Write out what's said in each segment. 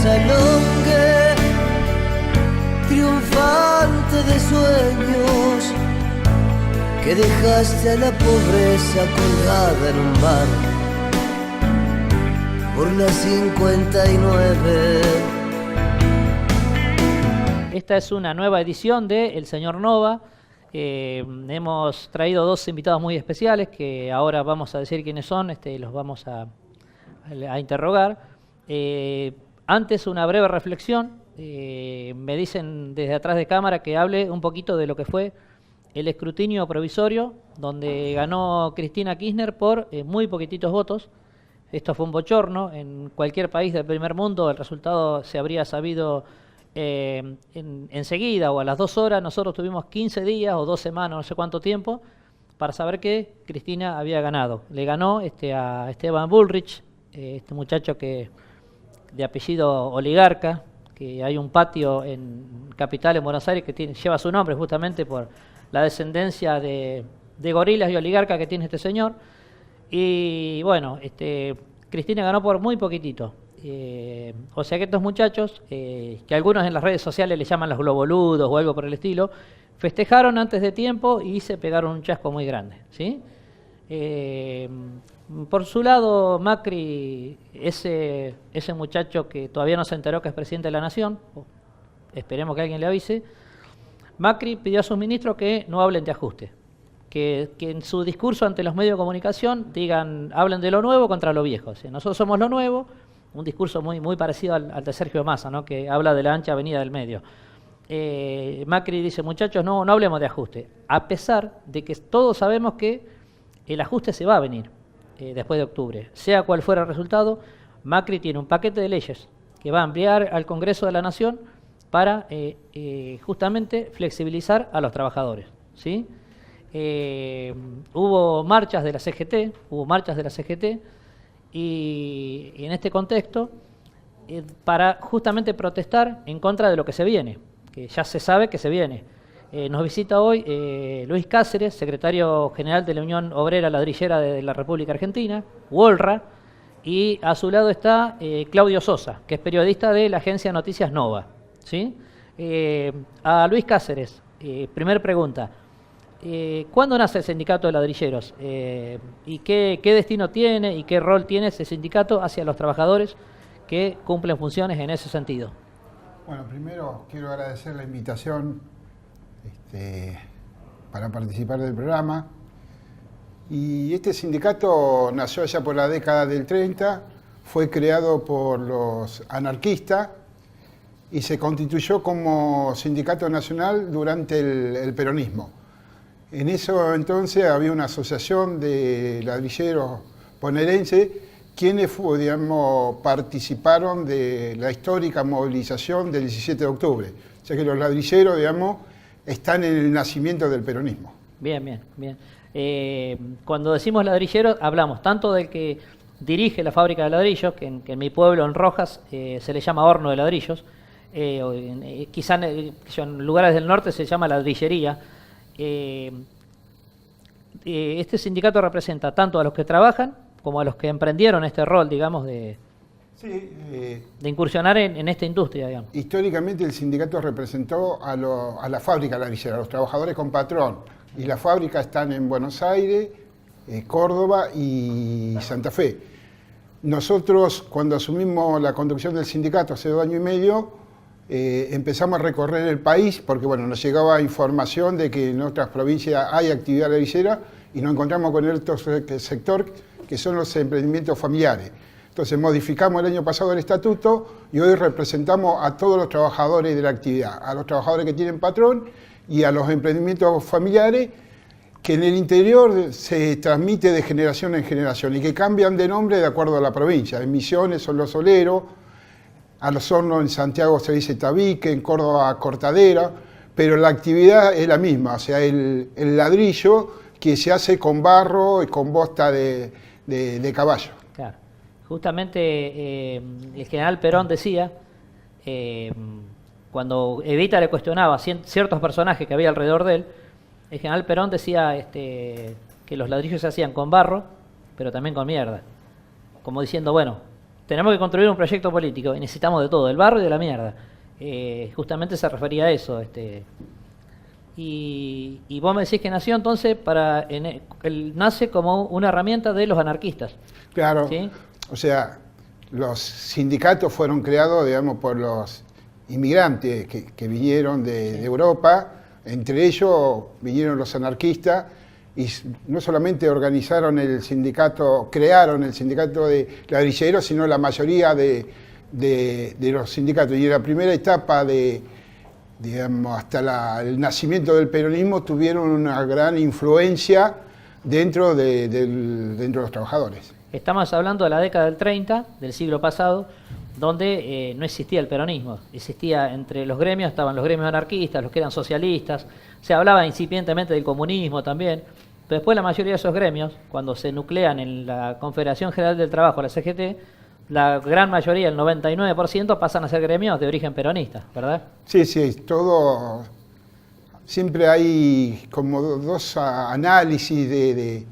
salongue, triunfante de sueños, que dejaste a la pobreza colgada en un bar por la 59. Esta es una nueva edición de El Señor Nova. Hemos traído dos invitados muy especiales que ahora vamos a decir quiénes son, los vamos a interrogar. Antes una breve reflexión. Me dicen desde atrás de cámara que hable un poquito de lo que fue el escrutinio provisorio, donde ganó Cristina Kirchner por muy poquititos votos. Esto fue un bochorno. En cualquier país del primer mundo el resultado se habría sabido enseguida o a las 2 horas. Nosotros tuvimos 15 días o 2 semanas, no sé cuánto tiempo, para saber que Cristina había ganado. Le ganó a Esteban Bullrich, este muchacho que de apellido oligarca, que hay un patio en Capital, en Buenos Aires, que lleva su nombre justamente por la descendencia de gorilas y oligarcas que tiene este señor. Y bueno, Cristina ganó por muy poquitito. O sea que estos muchachos, que algunos en las redes sociales le llaman los globoludos o algo por el estilo, festejaron antes de tiempo y se pegaron un chasco muy grande, ¿sí? Por su lado, Macri, ese muchacho que todavía no se enteró que es presidente de la Nación, esperemos que alguien le avise, Macri pidió a sus ministros que no hablen de ajuste, que en su discurso ante los medios de comunicación hablen de lo nuevo contra lo viejo. ¿Sí? Nosotros somos lo nuevo, un discurso muy parecido al de Sergio Massa, ¿no? Que habla de la ancha avenida del medio. Macri dice, muchachos, no hablemos de ajuste, a pesar de que todos sabemos que el ajuste se va a venir después de octubre. Sea cual fuera el resultado, Macri tiene un paquete de leyes que va a enviar al Congreso de la Nación para justamente flexibilizar a los trabajadores, ¿sí? Hubo marchas de la CGT, y en este contexto, para justamente protestar en contra de lo que se viene, que ya se sabe que se viene. Nos visita hoy Luis Cáceres, secretario general de la Unión Obrera Ladrillera de la República Argentina, UOLRA, y a su lado está Claudio Sosa, que es periodista de la agencia Noticias Nova, ¿sí? A Luis Cáceres, primer pregunta. ¿Cuándo nace el sindicato de ladrilleros? ¿Y qué destino tiene y qué rol tiene ese sindicato hacia los trabajadores que cumplen funciones en ese sentido? Bueno, primero quiero agradecer la invitación para participar del programa. Y este sindicato nació allá por la década del 30, fue creado por los anarquistas y se constituyó como sindicato nacional durante el peronismo. En eso entonces había una asociación de ladrilleros bonaerenses quienes participaron de la histórica movilización del 17 de octubre. O sea que los ladrilleros, están en el nacimiento del peronismo. Bien. Cuando decimos ladrilleros, hablamos tanto del que dirige la fábrica de ladrillos, que en mi pueblo, en Rojas, se le llama horno de ladrillos, quizá en lugares del norte se llama ladrillería. Este sindicato representa tanto a los que trabajan como a los que emprendieron este rol, de incursionar en esta industria, Históricamente el sindicato representó a la fábrica ladrillera, a los trabajadores con patrón, y las fábricas están en Buenos Aires, Córdoba y Santa Fe. Nosotros, cuando asumimos la conducción del sindicato hace 2 años y medio, empezamos a recorrer el país porque nos llegaba información de que en otras provincias hay actividad ladrillera y nos encontramos con otro sector que son los emprendimientos familiares. Entonces modificamos el año pasado el estatuto y hoy representamos a todos los trabajadores de la actividad, a los trabajadores que tienen patrón y a los emprendimientos familiares que en el interior se transmite de generación en generación y que cambian de nombre de acuerdo a la provincia. En Misiones son los soleros, a los hornos en Santiago se dice tabique, en Córdoba cortadera, pero la actividad es la misma, o sea, el ladrillo que se hace con barro y con bosta de caballo. Claro. Justamente el general Perón decía, cuando Evita le cuestionaba ciertos personajes que había alrededor de él, el general Perón decía que los ladrillos se hacían con barro, pero también con mierda. Como diciendo, tenemos que construir un proyecto político y necesitamos de todo, del barro y de la mierda. Justamente se refería a eso. Y vos me decís que nació entonces nace como una herramienta de los anarquistas. Claro, ¿sí? O sea, los sindicatos fueron creados, digamos, por los inmigrantes que vinieron de Europa, entre ellos vinieron los anarquistas, y no solamente organizaron el sindicato, crearon el sindicato de ladrilleros, sino la mayoría de los sindicatos. Y en la primera etapa digamos, hasta el nacimiento del peronismo tuvieron una gran influencia dentro de los trabajadores. Estamos hablando de la década del 30, del siglo pasado, donde no existía el peronismo. Existía entre los gremios, estaban los gremios anarquistas, los que eran socialistas, se hablaba incipientemente del comunismo también, pero después la mayoría de esos gremios, cuando se nuclean en la Confederación General del Trabajo, la CGT, la gran mayoría, el 99%, pasan a ser gremios de origen peronista, ¿verdad? Sí, todo. Siempre hay como dos análisis del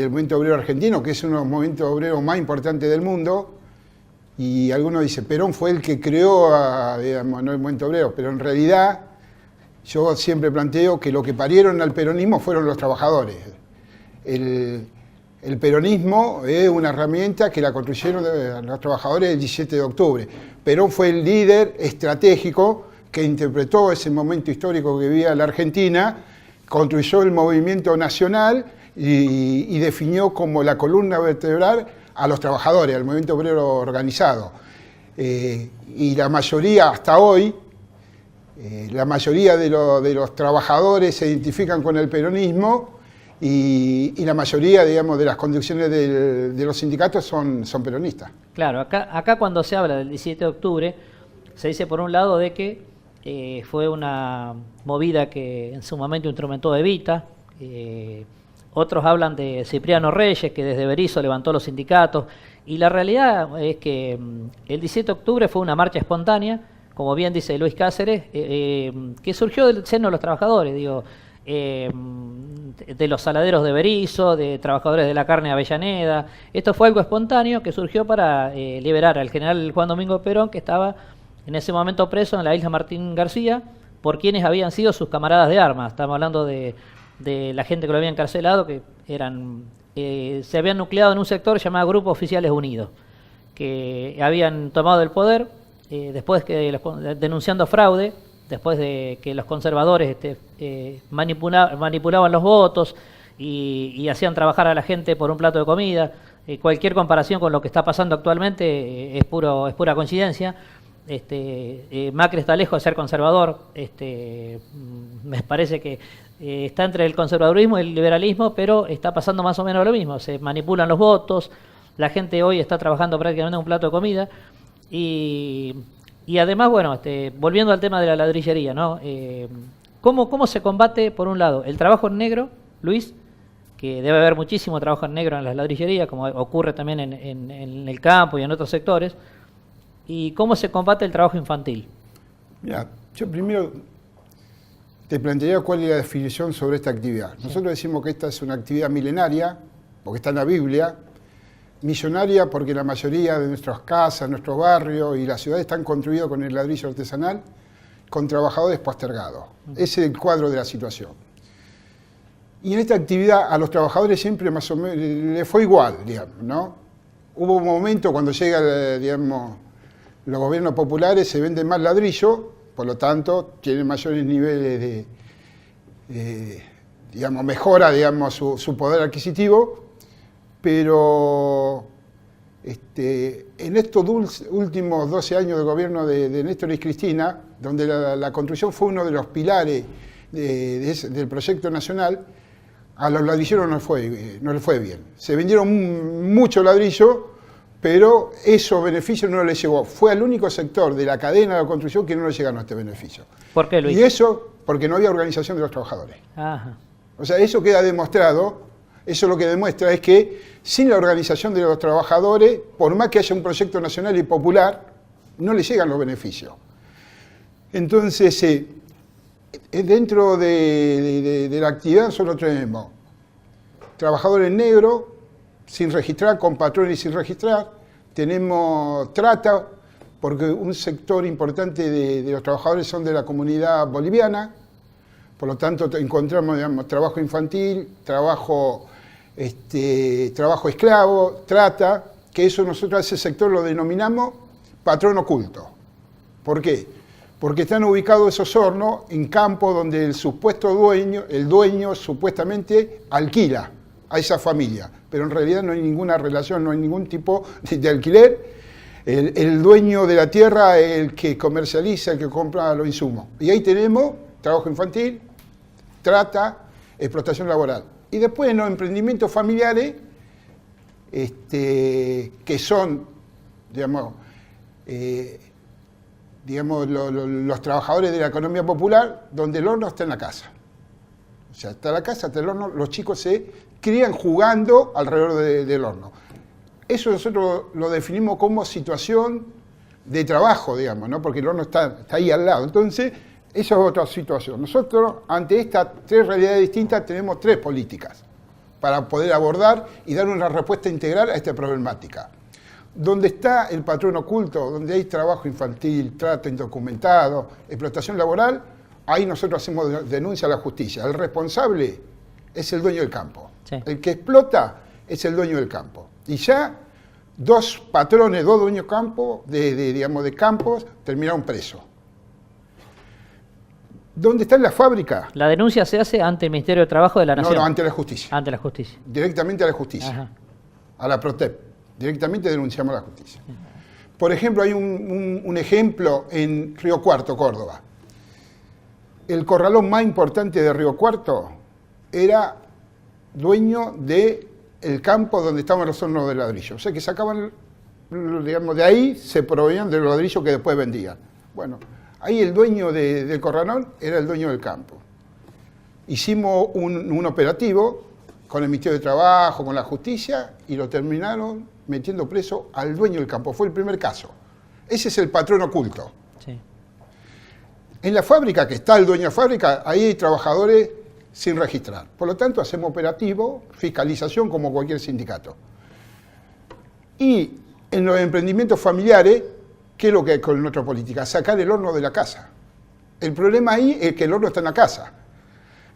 movimiento obrero argentino, que es uno de los movimientos obreros más importantes del mundo, y algunos dicen, Perón fue el que creó digamos, no el movimiento obrero, pero en realidad yo siempre planteo que lo que parieron al peronismo fueron los trabajadores. El peronismo es una herramienta que la construyeron los trabajadores el 17 de octubre. Perón fue el líder estratégico que interpretó ese momento histórico que vivía la Argentina, construyó el movimiento nacional y definió como la columna vertebral a los trabajadores, al movimiento obrero organizado. Y la mayoría, hasta hoy, la mayoría de los trabajadores se identifican con el peronismo y la mayoría, digamos, de las conducciones de los sindicatos son peronistas. Claro, acá cuando se habla del 17 de octubre, se dice por un lado de que fue una movida que en su momento instrumentó Evita, otros hablan de Cipriano Reyes, que desde Berisso levantó los sindicatos, y la realidad es que el 17 de octubre fue una marcha espontánea, como bien dice Luis Cáceres, que surgió del seno de los trabajadores, digo, de los saladeros de Berisso, de trabajadores de la carne de Avellaneda. Esto fue algo espontáneo que surgió para liberar al general Juan Domingo Perón, que estaba en ese momento preso en la isla Martín García, por quienes habían sido sus camaradas de armas. Estamos hablando de la gente que lo había encarcelado, que se habían nucleado en un sector llamado Grupo Oficiales Unidos, que habían tomado el poder después que denunciando fraude, después de que los conservadores manipulaban los votos y hacían trabajar a la gente por un plato de comida. Cualquier comparación con lo que está pasando actualmente es pura coincidencia. Macri está lejos de ser conservador. Me parece que está entre el conservadurismo y el liberalismo, pero está pasando más o menos lo mismo. Se manipulan los votos, la gente hoy está trabajando prácticamente en un plato de comida. Y además, bueno, volviendo al tema de la ladrillería, ¿no? ¿Cómo se combate, por un lado, el trabajo en negro, Luis? Que debe haber muchísimo trabajo en negro en las ladrillerías, como ocurre también en el campo y en otros sectores. ¿Y cómo se combate el trabajo infantil? Mira, yo primero te plantearía cuál es la definición sobre esta actividad. Sí. Nosotros decimos que esta es una actividad milenaria, porque está en la Biblia, millonaria porque la mayoría de nuestras casas, nuestros barrios y las ciudades están construidos con el ladrillo artesanal, con trabajadores postergados. Ese es el cuadro de la situación. Y en esta actividad a los trabajadores siempre más o menos les fue igual, digamos, ¿no? Hubo un momento cuando llega, digamos, los gobiernos populares, se venden más ladrillo, por lo tanto tienen mayores niveles digamos, mejora, digamos, su poder adquisitivo. Pero en estos últimos 12 años de gobierno de Néstor y Cristina, donde la construcción fue uno de los pilares del proyecto nacional, a los ladrilleros no les fue bien. Se vendieron mucho ladrillo, pero esos beneficios no les llegó. Fue al único sector de la cadena de la construcción que no le llegaron a este beneficio. ¿Por qué, Luis? Y eso porque no había organización de los trabajadores. Ajá. O sea, eso queda demostrado. Eso lo que demuestra es que sin la organización de los trabajadores, por más que haya un proyecto nacional y popular, no les llegan los beneficios. Entonces, dentro de la actividad nosotros tenemos trabajadores negros, sin registrar, con patrones sin registrar, tenemos trata, porque un sector importante de los trabajadores son de la comunidad boliviana, por lo tanto encontramos, digamos, trabajo infantil, trabajo esclavo, trata, que eso nosotros a ese sector lo denominamos patrón oculto. ¿Por qué? Porque están ubicados esos hornos en campos donde el supuesto dueño, el dueño supuestamente alquila a esa familia, pero en realidad no hay ninguna relación, no hay ningún tipo de alquiler. El dueño de la tierra es el que comercializa, el que compra los insumos. Y ahí tenemos trabajo infantil, trata, explotación laboral. Y después en los emprendimientos familiares, que son, digamos, los trabajadores de la economía popular, donde el horno está en la casa. O sea, está la casa, está el horno, los chicos se crían jugando alrededor del horno. Eso nosotros lo definimos como situación de trabajo, digamos, ¿no? Porque el horno está ahí al lado. Entonces, esa es otra situación. Nosotros, ante estas tres realidades distintas, tenemos tres políticas para poder abordar y dar una respuesta integral a esta problemática. Donde está el patrón oculto, donde hay trabajo infantil, trata indocumentado, explotación laboral, ahí nosotros hacemos denuncia a la justicia. El responsable es el dueño del campo. Sí. El que explota es el dueño del campo. Y ya dos patrones, dos dueños de campos, terminaron presos. ¿Dónde está la fábrica? La denuncia se hace ante el Ministerio de Trabajo de la Nación. No, ante la justicia. Ante la justicia. Directamente a la justicia. Ajá. A la PROTEP. Directamente denunciamos a la justicia. Por ejemplo, hay un ejemplo en Río Cuarto, Córdoba. El corralón más importante de Río Cuarto era dueño del campo donde estaban los hornos de ladrillo. O sea que sacaban, digamos, de ahí se proveían de los ladrillos que después vendían. Bueno, ahí el dueño del corralón era el dueño del campo. Hicimos un operativo con el Ministerio de Trabajo, con la justicia, y lo terminaron metiendo preso al dueño del campo. Fue el primer caso. Ese es el patrón oculto. Sí. En la fábrica, que está el dueño de la fábrica, ahí hay trabajadores sin registrar. Por lo tanto, hacemos operativo, fiscalización como cualquier sindicato. Y en los emprendimientos familiares, ¿qué es lo que hay con nuestra política? Sacar el horno de la casa. El problema ahí es que el horno está en la casa.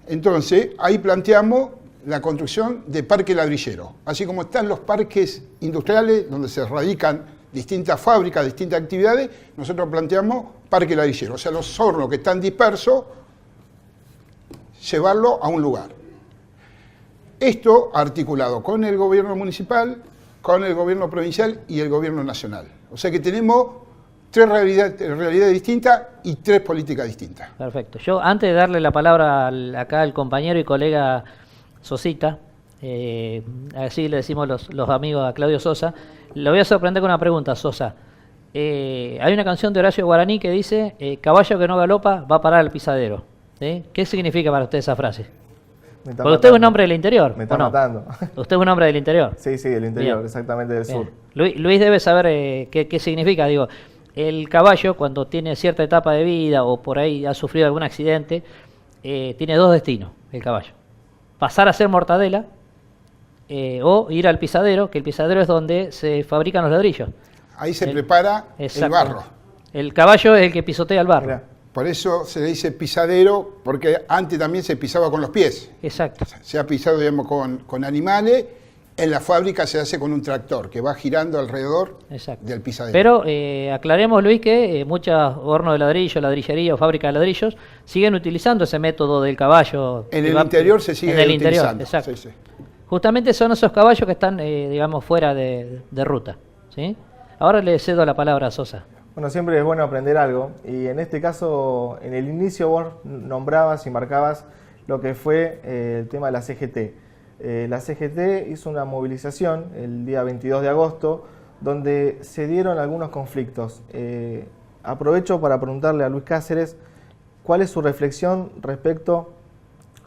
Entonces, ahí planteamos la construcción de parques ladrilleros. Así como están los parques industriales, donde se radican distintas fábricas, distintas actividades, nosotros planteamos parques ladrilleros. O sea, los hornos que están dispersos, llevarlo a un lugar. Esto articulado con el gobierno municipal, con el gobierno provincial y el gobierno nacional. O sea que tenemos tres realidades distintas y tres políticas distintas. Perfecto. Yo, antes de darle la palabra acá al compañero y colega Sosita, así le decimos los amigos a Claudio Sosa, le voy a sorprender con una pregunta, Sosa. Hay una canción de Horacio Guaraní que dice, caballo que no galopa va a parar al pisadero. ¿Sí? ¿Qué significa para usted esa frase? Porque usted es un hombre del interior. Me está matando. ¿Usted es un hombre del interior? Sí, del interior, bien. Exactamente del sur. Luis debe saber qué significa. Digo, el caballo, cuando tiene cierta etapa de vida o por ahí ha sufrido algún accidente, tiene dos destinos, el caballo. Pasar a ser mortadela o ir al pisadero, que el pisadero es donde se fabrican los ladrillos. Ahí se prepara el barro. El caballo es el que pisotea el barro. Mirá, por eso se le dice pisadero, porque antes también se pisaba con los pies. Exacto. Se ha pisado, digamos, con animales. En la fábrica se hace con un tractor que va girando alrededor del pisadero. Pero aclaremos, Luis, que muchos hornos de ladrillo, ladrillería o fábrica de ladrillos siguen utilizando ese método del caballo. En el interior se sigue utilizando. Exacto. Sí. Justamente son esos caballos que están, digamos, fuera de ruta. ¿Sí? Ahora le cedo la palabra a Sosa. Bueno, siempre es bueno aprender algo. Y en este caso, en el inicio vos nombrabas y marcabas lo que fue el tema de la CGT. La CGT hizo una movilización el día 22 de agosto donde se dieron algunos conflictos. Aprovecho para preguntarle a Luis Cáceres cuál es su reflexión respecto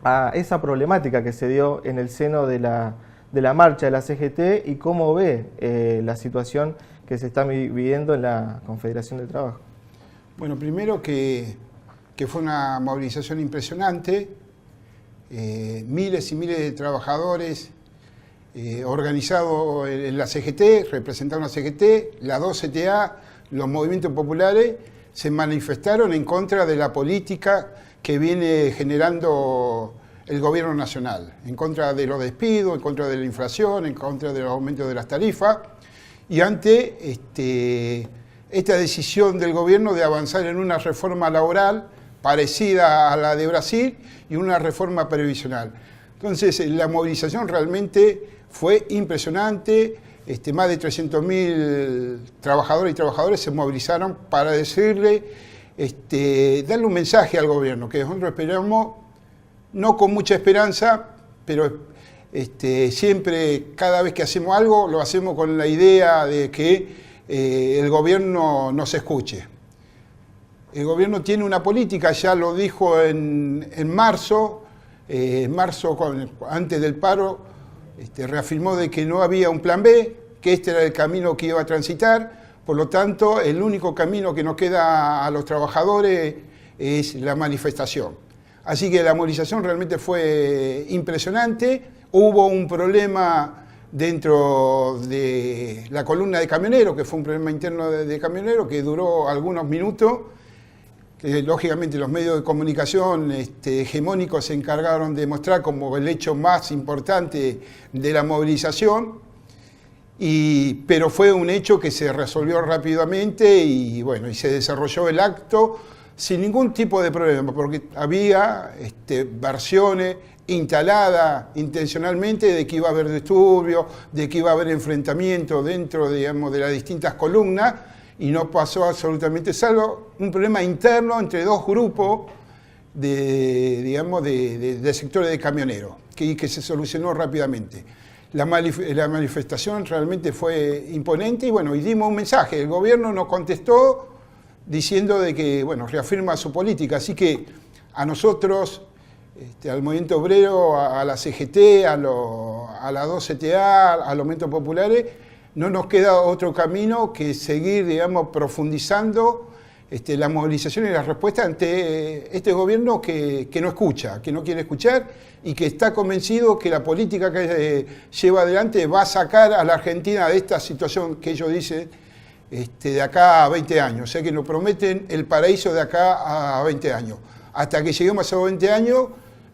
a esa problemática que se dio en el seno de la marcha de la CGT y cómo ve la situación que se está viviendo en la Confederación del Trabajo. Bueno, primero que fue una movilización impresionante. Miles y miles de trabajadores organizado en la CGT, representaron a la CGT, la 2 CTA, los movimientos populares, se manifestaron en contra de la política que viene generando el gobierno nacional, en contra de los despidos, en contra de la inflación, en contra de los aumentos de las tarifas, y ante esta decisión del gobierno de avanzar en una reforma laboral parecida a la de Brasil y una reforma previsional. Entonces, la movilización realmente fue impresionante. Más de 300.000 trabajadores y trabajadoras se movilizaron para decirle, darle un mensaje al gobierno, que nosotros esperamos, no con mucha esperanza, pero siempre, cada vez que hacemos algo, lo hacemos con la idea de que el gobierno nos escuche. El gobierno tiene una política, ya lo dijo en marzo, antes del paro, reafirmó de que no había un plan B, que este era el camino que iba a transitar, por lo tanto, el único camino que nos queda a los trabajadores es la manifestación. Así que la movilización realmente fue impresionante. Hubo un problema dentro de la columna de camioneros, que fue un problema interno de camioneros que duró algunos minutos. Lógicamente los medios de comunicación hegemónicos se encargaron de mostrar como el hecho más importante de la movilización, pero fue un hecho que se resolvió rápidamente y bueno, y se desarrolló el acto sin ningún tipo de problema, porque había versiones instaladas intencionalmente de que iba a haber disturbios, de que iba a haber enfrentamiento dentro, digamos, de las distintas columnas, y no pasó absolutamente, salvo un problema interno entre dos grupos de sectores de camioneros, que se solucionó rápidamente. La manifestación realmente fue imponente y bueno, y dimos un mensaje. El gobierno nos contestó diciendo de que, bueno, reafirma su política. Así que a nosotros, al movimiento obrero, a la CGT, a la 2 CTA, a los movimientos populares, no nos queda otro camino que seguir, digamos, profundizando la movilización y la respuesta ante este gobierno que no escucha, que no quiere escuchar y que está convencido que la política que lleva adelante va a sacar a la Argentina de esta situación que ellos dicen de acá a 20 años. O sea que nos prometen el paraíso de acá a 20 años. Hasta que lleguemos a esos 20 años,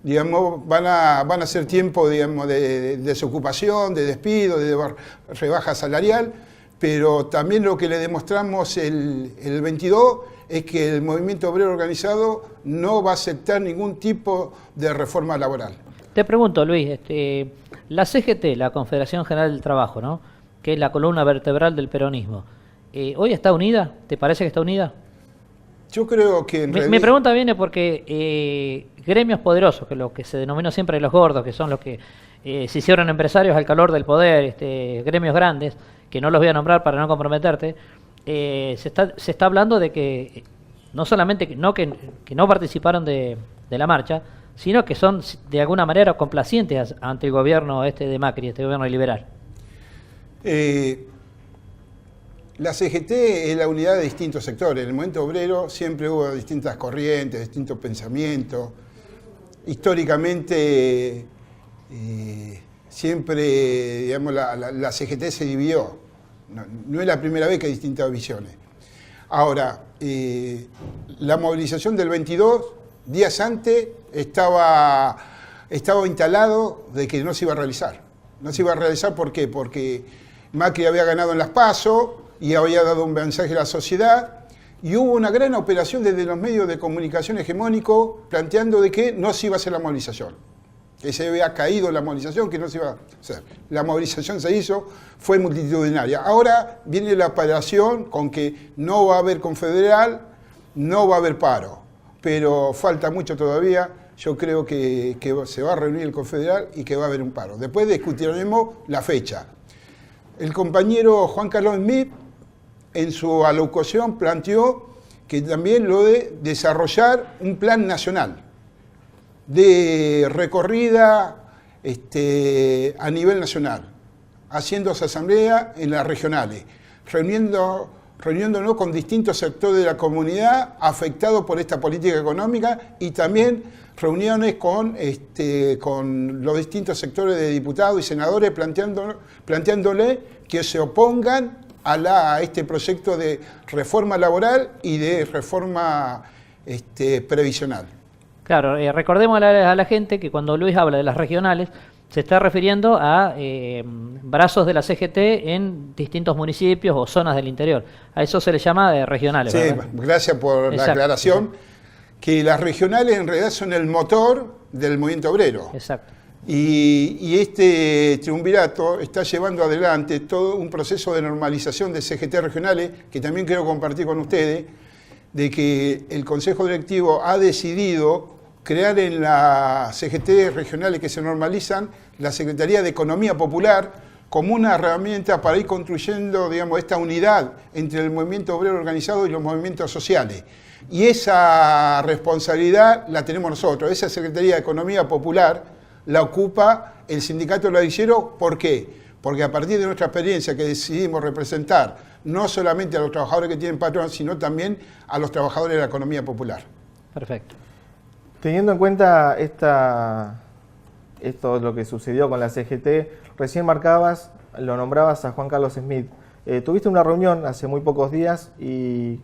digamos, van a ser tiempo, digamos, de desocupación, de despido, de rebaja salarial, pero también lo que le demostramos el 22 es que el movimiento obrero organizado no va a aceptar ningún tipo de reforma laboral. Te pregunto, Luis, la CGT, la Confederación General del Trabajo, ¿no?, que es la columna vertebral del peronismo, ¿hoy está unida? ¿Te parece que está unida? Yo creo que en realidad... Mi pregunta viene porque gremios poderosos, que lo que se denominó siempre los gordos, que son los que se hicieron empresarios al calor del poder, gremios grandes, que no los voy a nombrar para no comprometerte, se está hablando de que no solamente que no participaron de la marcha, sino que son de alguna manera complacientes ante el gobierno de Macri, este gobierno liberal. La CGT es la unidad de distintos sectores. En el movimiento obrero siempre hubo distintas corrientes, distintos pensamientos. Históricamente siempre, digamos, la CGT se dividió. No es la primera vez que hay distintas visiones. Ahora, la movilización del 22, días antes, estaba instalado de que no se iba a realizar. No se iba a realizar, ¿por qué? Porque Macri había ganado en las PASO y había dado un mensaje a la sociedad, y hubo una gran operación desde los medios de comunicación hegemónicos planteando de que no se iba a hacer la movilización, que se había caído la movilización, que no se iba a hacer. La movilización se hizo, fue multitudinaria. Ahora viene la operación con que no va a haber confederal, no va a haber paro, pero falta mucho todavía. Yo creo que se va a reunir el confederal y que va a haber un paro. Después discutiremos la fecha. El compañero Juan Carlos Smith, en su alocución, planteó que también lo de desarrollar un plan nacional de recorrida a nivel nacional, haciendo esa asamblea en las regionales, reuniendo reuniéndonos con distintos sectores de la comunidad afectados por esta política económica y también reuniones con los distintos sectores de diputados y senadores planteándole que se opongan a este proyecto de reforma laboral y de reforma previsional. Claro, recordemos a la gente que cuando Luis habla de las regionales, se está refiriendo a brazos de la CGT en distintos municipios o zonas del interior. A eso se le llama regionales. Sí, ¿verdad? Gracias por la aclaración. Exacto. Que las regionales en realidad son el motor del movimiento obrero. Exacto. Y este triunvirato está llevando adelante todo un proceso de normalización de CGT regionales, que también quiero compartir con ustedes, de que el Consejo Directivo ha decidido crear en las CGT regionales que se normalizan la Secretaría de Economía Popular como una herramienta para ir construyendo, digamos, esta unidad entre el movimiento obrero organizado y los movimientos sociales. Y esa responsabilidad la tenemos nosotros. Esa Secretaría de Economía Popular la ocupa el Sindicato Ladrillero. ¿Por qué? Porque a partir de nuestra experiencia que decidimos representar no solamente a los trabajadores que tienen patrón, sino también a los trabajadores de la economía popular. Perfecto. Teniendo en cuenta esto lo que sucedió con la CGT, recién lo nombrabas a Juan Carlos Smith. Tuviste una reunión hace muy pocos días y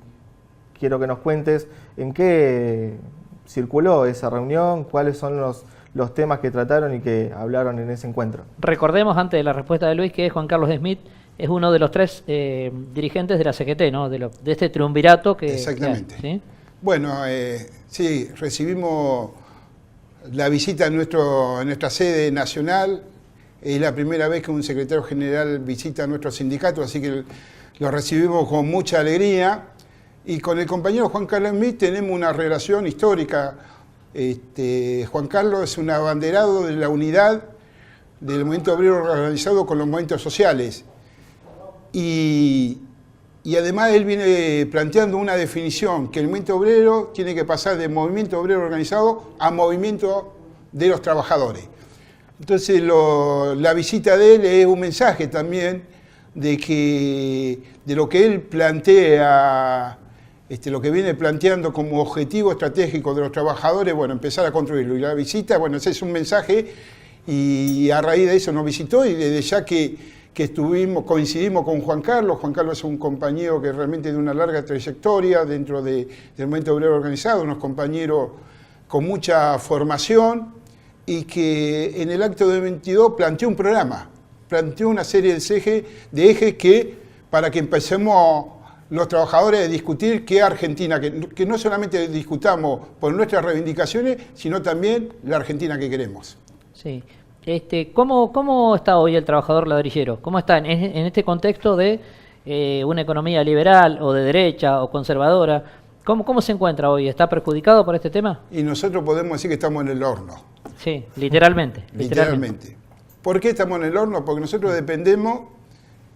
quiero que nos cuentes en qué circuló esa reunión, cuáles son los temas que trataron y que hablaron en ese encuentro. Recordemos, antes de la respuesta de Luis, que Juan Carlos Smith es uno de los 3 dirigentes de la CGT, ¿no? De este triunvirato que... Exactamente. ¿Sí? Bueno, sí, recibimos la visita en nuestra sede nacional. Es la primera vez que un secretario general visita nuestro sindicato, así que lo recibimos con mucha alegría. Y con el compañero Juan Carlos Smith tenemos una relación histórica. Juan Carlos es un abanderado de la unidad del movimiento obrero organizado con los movimientos sociales. Y además él viene planteando una definición, que el movimiento obrero tiene que pasar de movimiento obrero organizado a movimiento de los trabajadores. Entonces la visita de él es un mensaje también de lo que él plantea, lo que viene planteando como objetivo estratégico de los trabajadores, bueno, empezar a construirlo. Y la visita, bueno, ese es un mensaje y a raíz de eso nos visitó y desde ya que coincidimos con Juan Carlos. Juan Carlos es un compañero que realmente de una larga trayectoria dentro del movimiento obrero organizado, unos compañeros con mucha formación y que en el acto de 22 planteó un programa, planteó una serie de ejes que para que empecemos los trabajadores a discutir qué Argentina, que no solamente discutamos por nuestras reivindicaciones, sino también la Argentina que queremos. Sí. ¿Cómo está hoy el trabajador ladrillero? ¿Cómo está en este contexto de una economía liberal o de derecha o conservadora? ¿Cómo se encuentra hoy? ¿Está perjudicado por este tema? Y nosotros podemos decir que estamos en el horno. Sí, literalmente. Literalmente. ¿Por qué estamos en el horno? Porque nosotros dependemos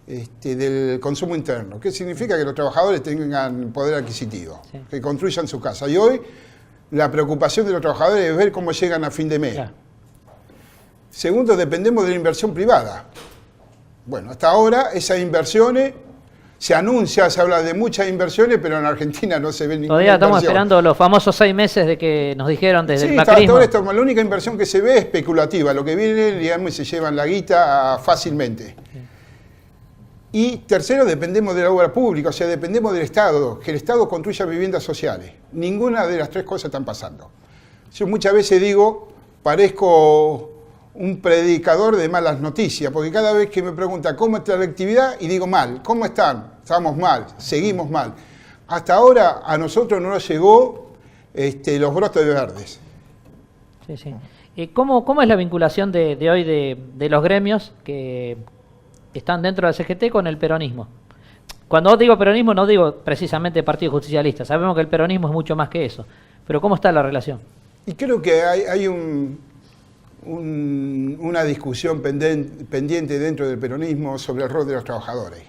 del consumo interno. ¿Qué significa? Que los trabajadores tengan poder adquisitivo, sí, que construyan su casa. Y hoy la preocupación de los trabajadores es ver cómo llegan a fin de mes. Claro. Segundo, dependemos de la inversión privada. Bueno, hasta ahora esas inversiones se anuncia, se habla de muchas inversiones, pero en Argentina no se ve ninguna Todavía inversión. Estamos esperando los famosos 6 meses de que nos dijeron desde el macrismo. Sí, hasta ahora la única inversión que se ve es especulativa. Lo que viene, digamos, se llevan la guita fácilmente. Sí. Y tercero, dependemos de la obra pública, o sea, dependemos del Estado, que el Estado construya viviendas sociales. Ninguna de las 3 cosas están pasando. Yo muchas veces digo, parezco un predicador de malas noticias, porque cada vez que me preguntan cómo está la actividad, y digo mal, ¿cómo están? Estamos mal, seguimos mal. Hasta ahora a nosotros no nos llegó los brotes verdes. Sí, sí. ¿Cómo es la vinculación de hoy de los gremios que están dentro del CGT con el peronismo? Cuando digo peronismo no digo precisamente Partido Justicialista, sabemos que el peronismo es mucho más que eso, pero ¿cómo está la relación? Y creo que hay una discusión pendiente dentro del peronismo sobre el rol de los trabajadores.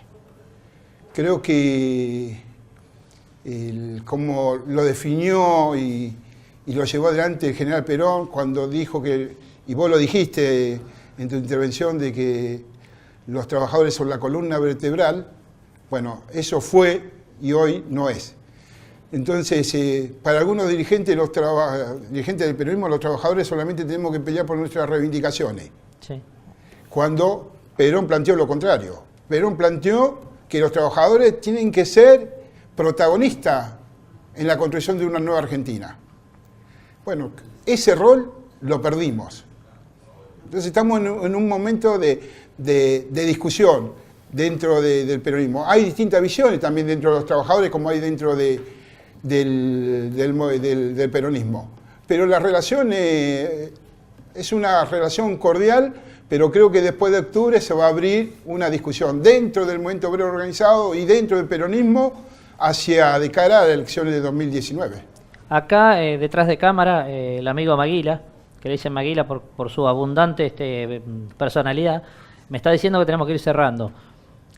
Creo que como lo definió y lo llevó adelante el general Perón cuando dijo que, y vos lo dijiste en tu intervención, de que los trabajadores son la columna vertebral, bueno, eso fue y hoy no es. Entonces, para algunos dirigentes del peronismo, los trabajadores solamente tenemos que pelear por nuestras reivindicaciones. Sí. Cuando Perón planteó lo contrario. Perón planteó que los trabajadores tienen que ser protagonistas en la construcción de una nueva Argentina. Bueno, ese rol lo perdimos. Entonces estamos en un momento de discusión dentro del peronismo. Hay distintas visiones también dentro de los trabajadores como hay dentro del peronismo. Pero la relación es una relación cordial, pero creo que después de octubre se va a abrir una discusión dentro del movimiento obrero organizado y dentro del peronismo de cara a las elecciones de 2019. Acá, detrás de cámara, el amigo Maguila, que le dicen Maguila por su abundante personalidad, me está diciendo que tenemos que ir cerrando.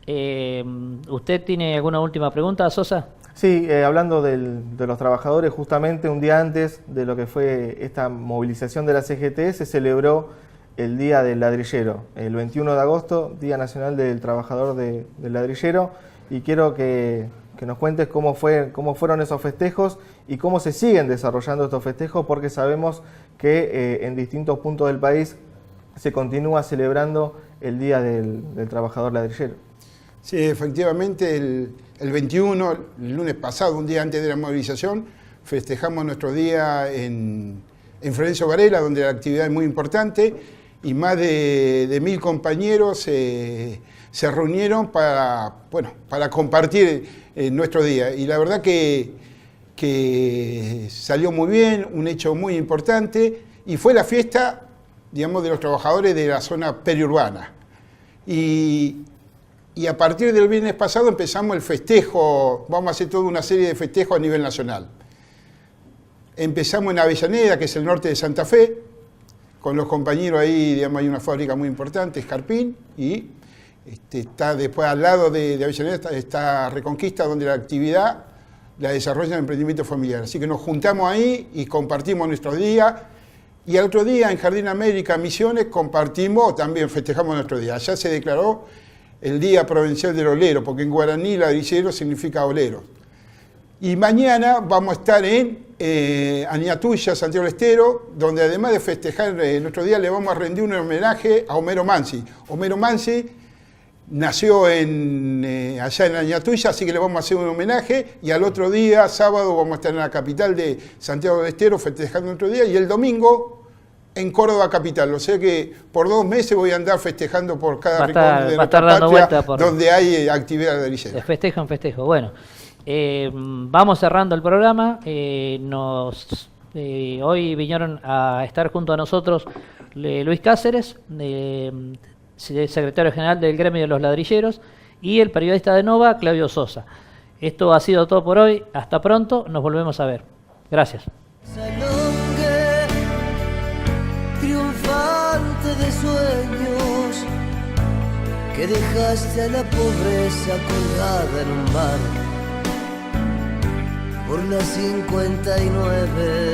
¿Usted tiene alguna última pregunta, Sosa? Sí, hablando de los trabajadores, justamente un día antes de lo que fue esta movilización de la CGT, se celebró el Día del Ladrillero, el 21 de agosto, Día Nacional del Trabajador del Ladrillero, y quiero que nos cuentes cómo fueron esos festejos y cómo se siguen desarrollando estos festejos, porque sabemos que en distintos puntos del país se continúa celebrando el Día del Trabajador Ladrillero. Sí, efectivamente, el 21, el lunes pasado, un día antes de la movilización, festejamos nuestro día en Florencio Varela, donde la actividad es muy importante, y más de 1000 compañeros se reunieron para compartir nuestro día. Y la verdad que salió muy bien, un hecho muy importante, y fue la fiesta, digamos, de los trabajadores de la zona periurbana. Y a partir del viernes pasado empezamos el festejo, vamos a hacer toda una serie de festejos a nivel nacional. Empezamos en Avellaneda, que es el norte de Santa Fe, con los compañeros ahí, digamos, hay una fábrica muy importante, Escarpín, y está después al lado de Avellaneda está Reconquista, donde la actividad la desarrolla el emprendimiento familiar. Así que nos juntamos ahí y compartimos nuestros días. Y al otro día en Jardín América, Misiones, también festejamos nuestro día. Allá se declaró el Día Provincial del Olero, porque en guaraní ladrillero significa olero. Y mañana vamos a estar en Añatuya, Santiago del Estero, donde además de festejar nuestro día le vamos a rendir un homenaje a Homero Mansi. Homero Mansi nació allá en Añatuya, así que le vamos a hacer un homenaje, y al otro día, sábado, vamos a estar en la capital de Santiago del Estero festejando nuestro día, y el domingo en Córdoba capital. O sea que por 2 meses voy a andar festejando por cada rincón de nuestra patria donde hay actividad ladrillera. De festejo en festejo. Bueno, vamos cerrando el programa. Hoy vinieron a estar junto a nosotros Luis Cáceres, secretario general del Gremio de los Ladrilleros, y el periodista de Nova, Claudio Sosa. Esto ha sido todo por hoy. Hasta pronto. Nos volvemos a ver. Gracias. Salongue, triunfante de sueños, que dejaste a la pobreza colgada en un bar por la 59.